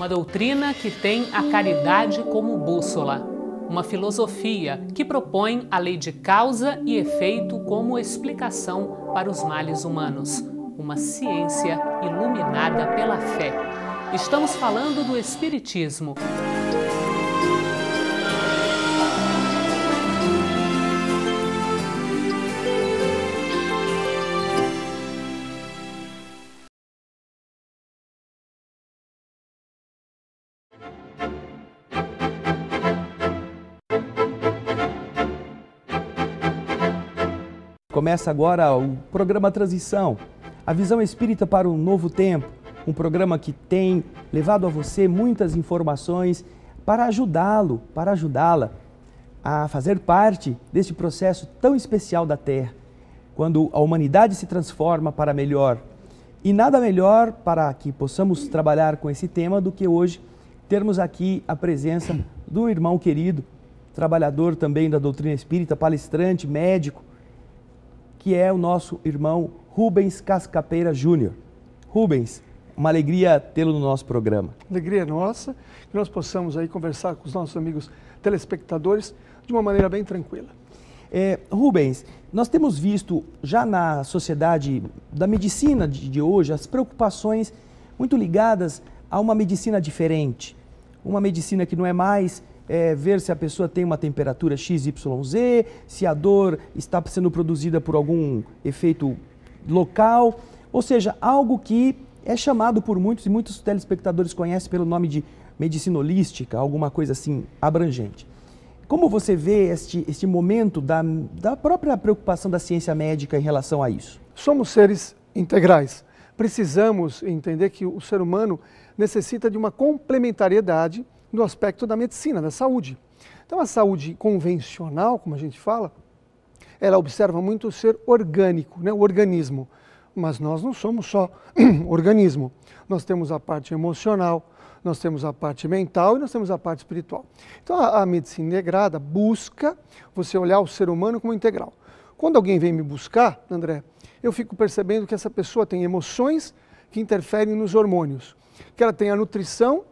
Uma doutrina que tem a caridade como bússola. Uma filosofia que propõe a lei de causa e efeito como explicação para os males humanos. Uma ciência iluminada pela fé. Estamos falando do Espiritismo. Começa agora o programa Transição, a visão espírita para um novo tempo, um programa que tem levado a você muitas informações para ajudá-lo, para ajudá-la a fazer parte deste processo tão especial da Terra, quando a humanidade se transforma para melhor. E nada melhor para que possamos trabalhar com esse tema do que hoje termos aqui a presença do irmão querido, trabalhador também da doutrina espírita, palestrante, médico, que é o nosso irmão Rubens Cascapeira Júnior. Rubens, uma alegria tê-lo no nosso programa. Alegria nossa, que nós possamos aí conversar com os nossos amigos telespectadores de uma maneira bem tranquila. Rubens, nós temos visto já na sociedade da medicina de hoje as preocupações muito ligadas a uma medicina diferente. Uma medicina que não é mais ver se a pessoa tem uma temperatura XYZ, se a dor está sendo produzida por algum efeito local, ou seja, algo que é chamado por muitos e muitos telespectadores conhecem pelo nome de medicina holística, alguma coisa assim abrangente. Como você vê este momento da própria preocupação da ciência médica em relação a isso? Somos seres integrais. Precisamos entender que o ser humano necessita de uma complementariedade no aspecto da medicina, da saúde. Então a saúde convencional, como a gente fala, ela observa muito o ser orgânico, né? O organismo. Mas nós não somos só organismo. Nós temos a parte emocional, nós temos a parte mental e nós temos a parte espiritual. Então a medicina integrada busca você olhar o ser humano como integral. Quando alguém vem me buscar, André, eu fico percebendo que essa pessoa tem emoções que interferem nos hormônios, que ela tem a nutrição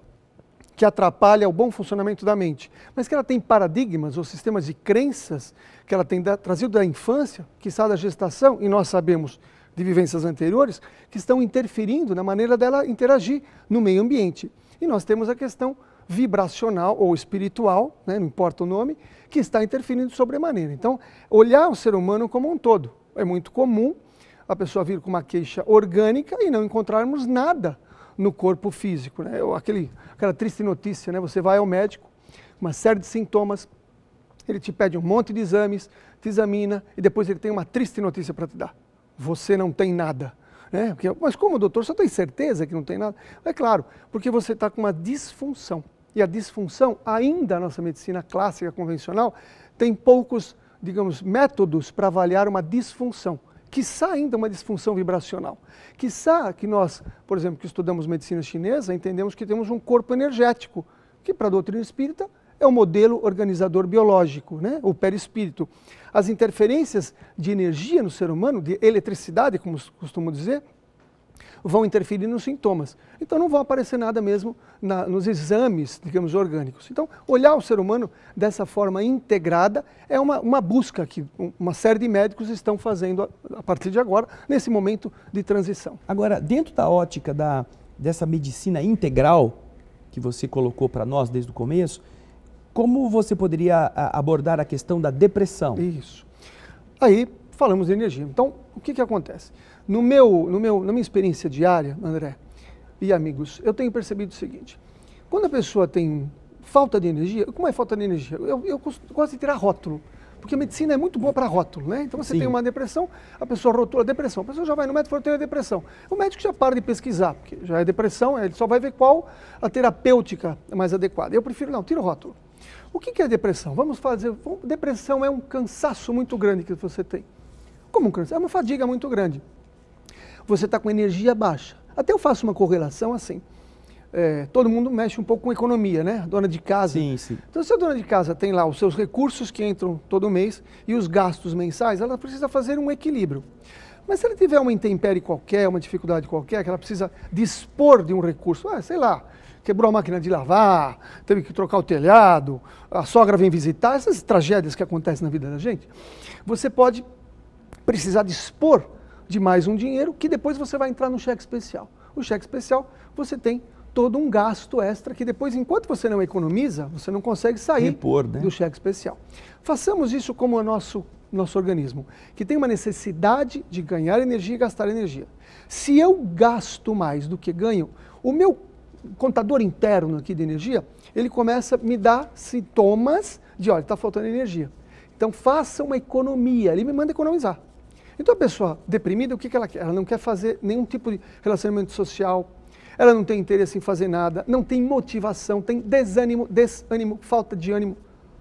que atrapalha o bom funcionamento da mente, mas que ela tem paradigmas ou sistemas de crenças que ela tem trazido da infância, quiçá da gestação, e nós sabemos de vivências anteriores, que estão interferindo na maneira dela interagir no meio ambiente. E nós temos a questão vibracional ou espiritual, né, não importa o nome, que está interferindo sobremaneira. Então, olhar o ser humano como um todo. É muito comum a pessoa vir com uma queixa orgânica e não encontrarmos nada no corpo físico, né? Aquela triste notícia, né? Você vai ao médico, uma série de sintomas, ele te pede um monte de exames, te examina e depois ele tem uma triste notícia para te dar. Você não tem nada. Né? Mas como, doutor, você tem certeza que não tem nada? É claro, porque você está com uma disfunção. E a disfunção, ainda a nossa medicina clássica, convencional, tem poucos, digamos, métodos para avaliar uma disfunção. Quiçá ainda uma disfunção vibracional. Quiçá que nós, por exemplo, que estudamos medicina chinesa, entendemos que temos um corpo energético, que para a doutrina espírita é o modelo organizador biológico, né? O perispírito. As interferências de energia no ser humano, de eletricidade, como costumo dizer, vão interferir nos sintomas. Então não vão aparecer nada mesmo nos exames, digamos, orgânicos. Então, olhar o ser humano dessa forma integrada é uma busca que uma série de médicos estão fazendo a partir de agora, nesse momento de transição. Agora, dentro da ótica dessa medicina integral que você colocou para nós desde o começo, como você poderia abordar a questão da depressão? Isso. Aí, falamos de energia. Então, o que acontece? Na minha experiência diária, André e amigos, eu tenho percebido o seguinte: quando a pessoa tem falta de energia, como é falta de energia? Eu gosto de tirar rótulo, porque a medicina é muito boa para rótulo, né? Então você Sim. tem uma depressão, a pessoa rotula a depressão, a pessoa já vai no médico e fala, eu tenho depressão. O médico já para de pesquisar, porque já é depressão, ele só vai ver qual a terapêutica mais adequada. Eu prefiro, não, tira o rótulo. O que é depressão? Vamos fazer, depressão é um cansaço muito grande que você tem. Como um cansaço? É uma fadiga muito grande. Você está com energia baixa. Até eu faço uma correlação assim. Todo mundo mexe um pouco com economia, né? Dona de casa. Sim, sim. Então, se a dona de casa tem lá os seus recursos que entram todo mês e os gastos mensais, ela precisa fazer um equilíbrio. Mas se ele tiver uma intempérie qualquer, uma dificuldade qualquer, que ela precisa dispor de um recurso, sei lá, quebrou a máquina de lavar, teve que trocar o telhado, a sogra vem visitar, essas tragédias que acontecem na vida da gente, você pode precisar dispor de mais um dinheiro que depois você vai entrar no cheque especial. O cheque especial, você tem todo um gasto extra que depois, enquanto você não economiza, você não consegue sair do cheque especial. Façamos isso como o nosso organismo, que tem uma necessidade de ganhar energia e gastar energia. Se eu gasto mais do que ganho, o meu contador interno aqui de energia, ele começa a me dar sintomas de, olha, está faltando energia. Então faça uma economia, ele me manda economizar. Então a pessoa deprimida, o que ela quer? Ela não quer fazer nenhum tipo de relacionamento social, ela não tem interesse em fazer nada, não tem motivação, tem desânimo, falta de ânimo,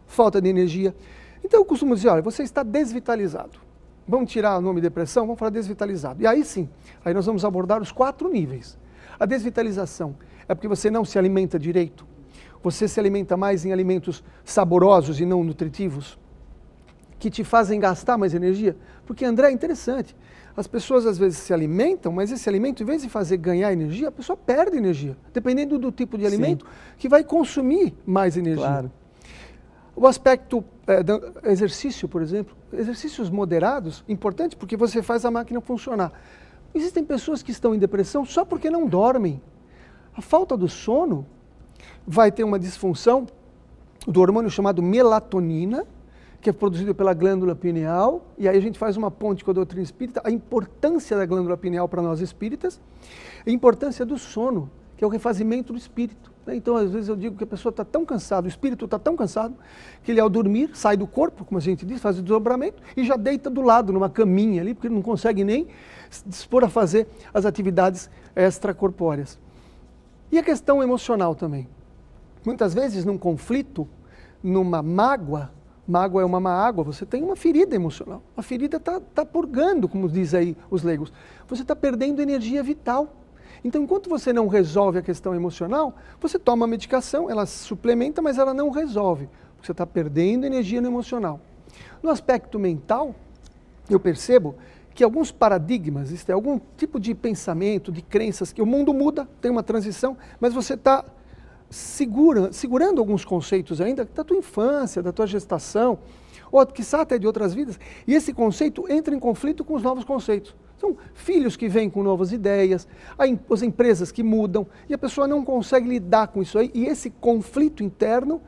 falta de energia. Então eu costumo dizer, olha, você está desvitalizado. Vamos tirar o nome depressão, vamos falar desvitalizado. E aí sim, aí nós vamos abordar os 4 níveis. A desvitalização é porque você não se alimenta direito, você se alimenta mais em alimentos saborosos e não nutritivos, que te fazem gastar mais energia. Porque, André, é interessante, as pessoas às vezes se alimentam, mas esse alimento, em vez de fazer ganhar energia, a pessoa perde energia, dependendo do tipo de alimento, que vai consumir mais energia. Claro. O aspecto do exercício, por exemplo, exercícios moderados, importante porque você faz a máquina funcionar. Existem pessoas que estão em depressão só porque não dormem. A falta do sono vai ter uma disfunção do hormônio chamado melatonina, que é produzido pela glândula pineal, e aí a gente faz uma ponte com a doutrina espírita, a importância da glândula pineal para nós espíritas, a importância do sono, que é o refazimento do espírito. Então, às vezes eu digo que a pessoa está tão cansada, o espírito está tão cansado, que ele ao dormir sai do corpo, como a gente diz, faz o desdobramento, e já deita do lado, numa caminha ali, porque ele não consegue nem se dispor a fazer as atividades extracorpóreas. E a questão emocional também. Muitas vezes, num conflito, numa mágoa é uma má água, você tem uma ferida emocional. A ferida está purgando, como diz aí os leigos. Você está perdendo energia vital. Então, enquanto você não resolve a questão emocional, você toma a medicação, ela suplementa, mas ela não resolve. Porque você está perdendo energia no emocional. No aspecto mental, eu percebo que alguns paradigmas, isto é, algum tipo de pensamento, de crenças, que o mundo muda, tem uma transição, mas você está segurando alguns conceitos ainda da tua infância, da tua gestação, ou quiçá até de outras vidas, e esse conceito entra em conflito com os novos conceitos. São filhos que vêm com novas ideias, as empresas que mudam, e a pessoa não consegue lidar com isso aí, e esse conflito interno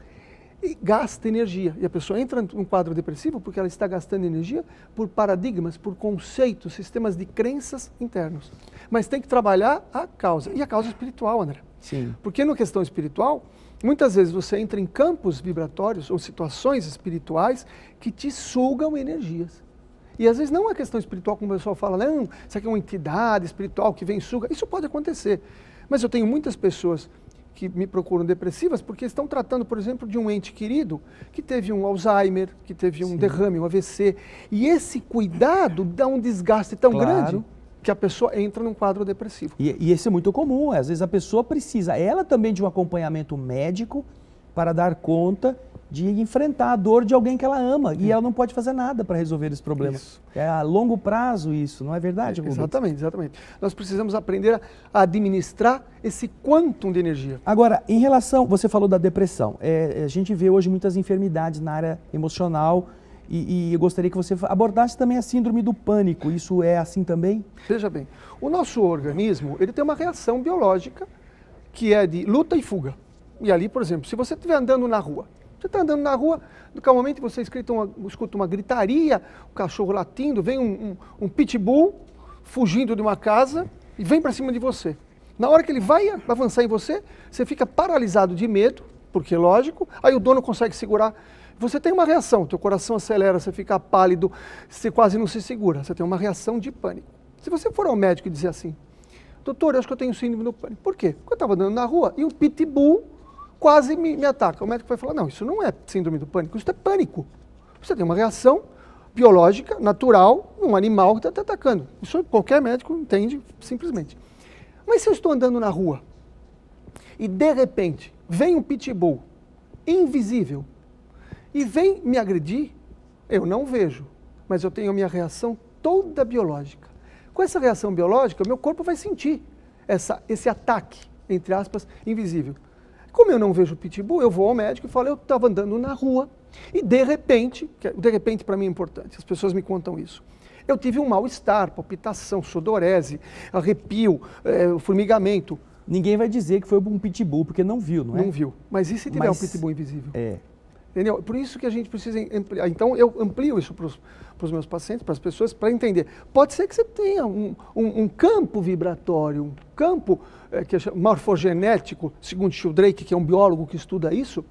gasta energia. E a pessoa entra num quadro depressivo porque ela está gastando energia por paradigmas, por conceitos, sistemas de crenças internos. Mas tem que trabalhar a causa, e a causa espiritual, André. Sim. Porque na questão espiritual, muitas vezes você entra em campos vibratórios ou situações espirituais que te sugam energias. E às vezes não é questão espiritual, como o pessoal fala, não, isso aqui é uma entidade espiritual que vem e suga. Isso pode acontecer. Mas eu tenho muitas pessoas que me procuram depressivas porque estão tratando, por exemplo, de um ente querido que teve um Alzheimer, que teve um derrame, um AVC. E esse cuidado dá um desgaste tão grande que a pessoa entra num quadro depressivo. E esse é muito comum, às vezes a pessoa precisa, ela também, de um acompanhamento médico para dar conta de enfrentar a dor de alguém que ela ama. E ela não pode fazer nada para resolver esse problema. Isso. É a longo prazo isso, não é verdade, Rubens? Exatamente, exatamente. Nós precisamos aprender a administrar esse quantum de energia. Agora, em relação, você falou da depressão, a gente vê hoje muitas enfermidades na área emocional, e eu gostaria que você abordasse também a síndrome do pânico. Isso é assim também? Veja bem, o nosso organismo ele tem uma reação biológica que é de luta e fuga. E ali, por exemplo, se você estiver andando na rua, você está andando na rua, calmamente você escuta uma gritaria, o cachorro latindo, vem um pitbull fugindo de uma casa e vem para cima de você. Na hora que ele vai avançar em você, você fica paralisado de medo, porque lógico, aí o dono consegue segurar. Você tem uma reação, teu coração acelera, você fica pálido, você quase não se segura, você tem uma reação de pânico. Se você for ao médico e dizer assim, doutor, eu acho que eu tenho síndrome do pânico. Por quê? Porque eu estava andando na rua e um pitbull quase me ataca. O médico vai falar, não, isso não é síndrome do pânico, isso é pânico. Você tem uma reação biológica, natural, num animal que está te atacando. Isso qualquer médico entende simplesmente. Mas se eu estou andando na rua e de repente vem um pitbull invisível e vem me agredir, eu não vejo, mas eu tenho a minha reação toda biológica. Com essa reação biológica, o meu corpo vai sentir esse ataque, entre aspas, invisível. Como eu não vejo pitbull, eu vou ao médico e falo, eu estava andando na rua e de repente para mim é importante, as pessoas me contam isso. Eu tive um mal-estar, palpitação, sudorese, arrepio, formigamento. Ninguém vai dizer que foi um pitbull, porque não viu, não é? Não viu. Mas e se tiver um pitbull invisível? Entendeu? Por isso que a gente precisa ampliar. Então, eu amplio isso para os meus pacientes, para as pessoas, para entender. Pode ser que você tenha um campo vibratório, um campo que é morfogenético, segundo Sheldrake, que é um biólogo que estuda isso,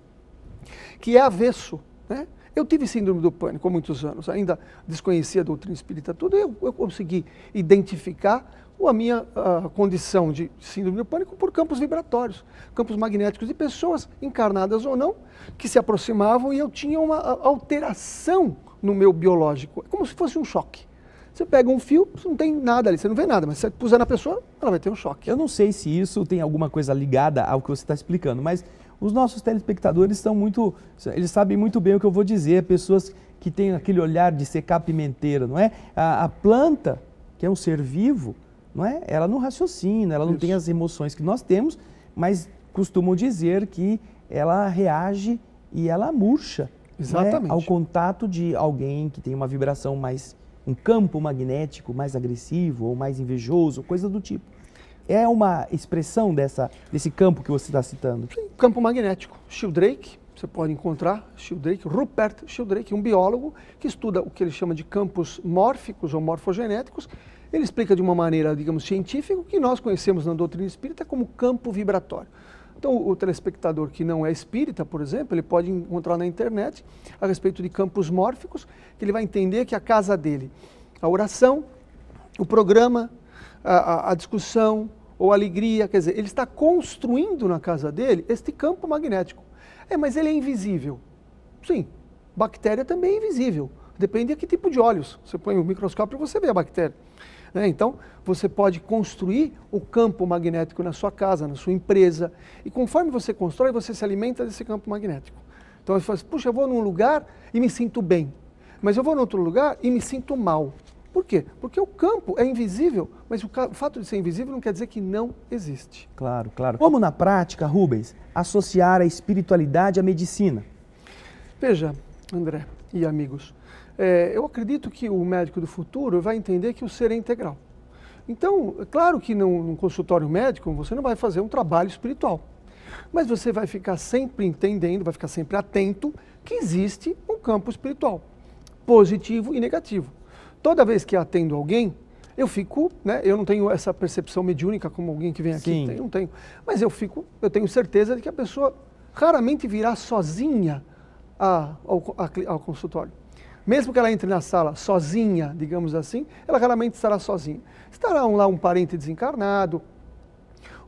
que é avesso, né? Eu tive síndrome do pânico há muitos anos, ainda desconhecia a doutrina espírita toda, eu consegui identificar a minha condição de síndrome do pânico por campos vibratórios, campos magnéticos de pessoas, encarnadas ou não, que se aproximavam e eu tinha uma alteração no meu biológico, é como se fosse um choque. Você pega um fio, você não tem nada ali, você não vê nada, mas se você puser na pessoa, ela vai ter um choque. Eu não sei se isso tem alguma coisa ligada ao que você está explicando, mas os nossos telespectadores eles sabem muito bem o que eu vou dizer, pessoas que têm aquele olhar de secar pimenteira, não é? A planta, que é um ser vivo, não é? Ela não raciocina, ela não tem as emoções que nós temos, mas costumam dizer que ela reage e ela murcha. Exatamente. Ao contato de alguém que tem uma vibração mais, um campo magnético mais agressivo ou mais invejoso, coisa do tipo. É uma expressão desse campo que você está citando? Sim, campo magnético. Sheldrake, você pode encontrar Rupert Sheldrake, um biólogo que estuda o que ele chama de campos mórficos ou morfogenéticos. Ele explica de uma maneira, digamos, científica, o que nós conhecemos na doutrina espírita como campo vibratório. Então, o telespectador que não é espírita, por exemplo, ele pode encontrar na internet a respeito de campos mórficos, que ele vai entender que a casa dele, a oração, o programa, a discussão ou a alegria, quer dizer, ele está construindo na casa dele este campo magnético. Mas ele é invisível. Sim, bactéria também é invisível. Depende de que tipo de olhos. Você põe o microscópio e você vê a bactéria. Então, você pode construir o campo magnético na sua casa, na sua empresa, e conforme você constrói, você se alimenta desse campo magnético. Então, você fala assim, puxa, eu vou num lugar e me sinto bem, mas eu vou num outro lugar e me sinto mal. Por quê? Porque o campo é invisível, mas o fato de ser invisível não quer dizer que não existe. Claro, claro. Como na prática, Rubens, associar a espiritualidade à medicina? Veja, André e amigos, eu acredito que o médico do futuro vai entender que o ser é integral. Então, é claro que num consultório médico você não vai fazer um trabalho espiritual, mas você vai ficar sempre entendendo, vai ficar sempre atento que existe um campo espiritual, positivo e negativo. Toda vez que atendo alguém, eu fico, eu não tenho essa percepção mediúnica como alguém que vem aqui, não tenho, mas eu tenho certeza de que a pessoa raramente virá sozinha ao consultório. Mesmo que ela entre na sala sozinha, digamos assim, ela raramente estará sozinha. Estará lá um parente desencarnado,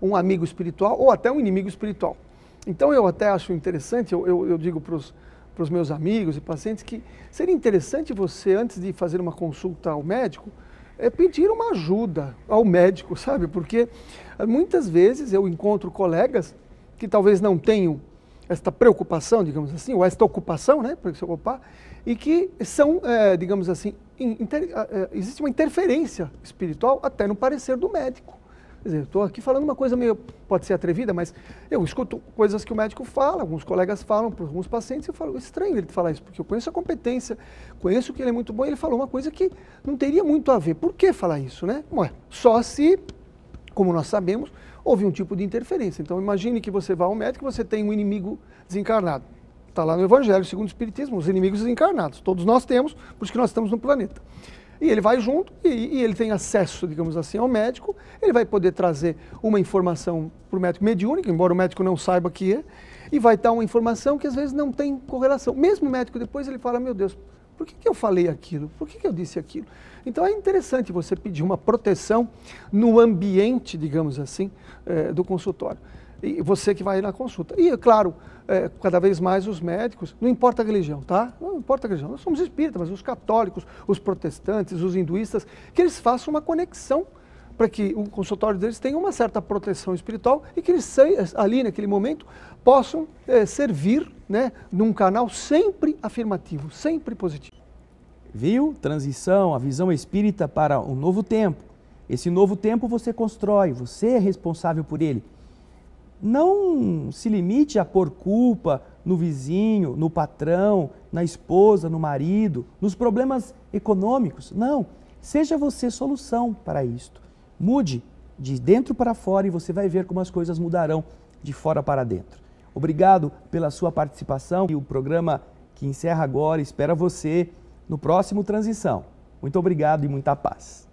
um amigo espiritual ou até um inimigo espiritual. Então eu até acho interessante, eu digo para os meus amigos e pacientes que seria interessante você, antes de fazer uma consulta ao médico, pedir uma ajuda ao médico, sabe? Porque muitas vezes eu encontro colegas que talvez não tenham esta preocupação, digamos assim, ou esta ocupação, para se ocupar, e que são, digamos assim, existe uma interferência espiritual até no parecer do médico. Quer dizer, estou aqui falando uma coisa meio, pode ser atrevida, mas eu escuto coisas que o médico fala, alguns colegas falam para alguns pacientes, eu falo, estranho ele falar isso, porque eu conheço a competência, conheço que ele é muito bom, e ele falou uma coisa que não teria muito a ver. Por que falar isso, né? Só se, como nós sabemos, houve um tipo de interferência. Então imagine que você vá ao médico e você tem um inimigo desencarnado. Está lá no Evangelho, segundo o Espiritismo, os inimigos desencarnados. Todos nós temos, por isso que nós estamos no planeta. E ele vai junto e ele tem acesso, digamos assim, ao médico, ele vai poder trazer uma informação para o médico mediúnico, embora o médico não saiba que é, e vai dar uma informação que às vezes não tem correlação. Mesmo o médico depois ele fala, meu Deus, por que eu falei aquilo? Por que eu disse aquilo? Então é interessante você pedir uma proteção no ambiente, digamos assim, do consultório. E você que vai na consulta. E, é claro, cada vez mais os médicos, não importa a religião, tá? Não importa a religião, nós somos espíritas, mas os católicos, os protestantes, os hinduístas, que eles façam uma conexão para que o consultório deles tenha uma certa proteção espiritual e que eles, ali naquele momento, possam servir num canal sempre afirmativo, sempre positivo. Viu? Transição, a visão espírita para um novo tempo. Esse novo tempo você constrói, você é responsável por ele. Não se limite a pôr culpa no vizinho, no patrão, na esposa, no marido, nos problemas econômicos. Não, seja você solução para isto. Mude de dentro para fora e você vai ver como as coisas mudarão de fora para dentro. Obrigado pela sua participação e o programa que encerra agora espera você no próximo Transição. Muito obrigado e muita paz.